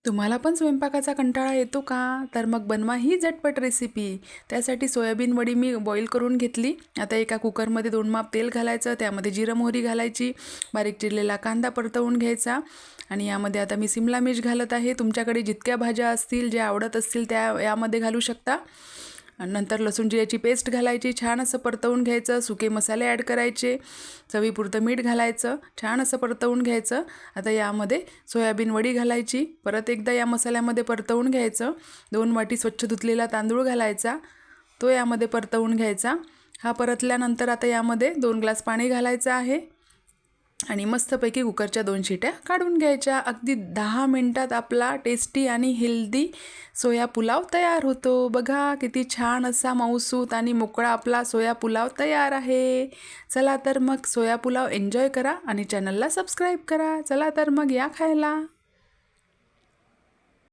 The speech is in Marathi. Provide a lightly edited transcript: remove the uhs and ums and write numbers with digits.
तुम्हाला पण स्वयंपाकाचा कंटाळा येतो का? तर मग बनवा ही झटपट रेसिपी. त्यासाठी सोयाबीन वडी मी बॉईल करून घेतली. आता एका कुकरमध्ये 2 माप तेल घालायचं, त्यामध्ये जिरं मोहरी घालायची, बारीक चिरलेला कांदा परतवून घ्यायचा आणि यामध्ये आता मी सिमला मिर्च घालत आहे. तुमच्याकडे जितक्या भाज्या असतील, ज्या आवडत असतील त्या यामध्ये घालू शकता. आणि नंतर लसूण जिऱ्याची पेस्ट घालायची, छान असं परतवून घ्यायचं. सुके मसाले ॲड करायचे, चवीपुरतं मीठ घालायचं, छान असं परतवून घ्यायचं. आता यामध्ये सोयाबीन वडी घालायची, परत एकदा या मसाल्यामध्ये परतवून घ्यायचं. 2 वाटी स्वच्छ धुतलेला तांदूळ घालायचा, तो यामध्ये परतवून घ्यायचा. हा परतल्यानंतर आता यामध्ये 2 ग्लास पाणी घालायचं आहे आणि मस्तपैकी कुकरच्या 2 शिट्या काढून घ्यायच्या. अगदी 10 मिनटात आपला टेस्टी आणि हेल्दी सोया पुलाव तयार होतो. बघा किती छान असा मऊसूत आणि मोकळा आपला सोया पुलाव तयार आहे. चला तर मग सोया पुलाव एन्जॉय करा आणि चॅनलला सबस्क्राईब करा. चला तर मग या खायला.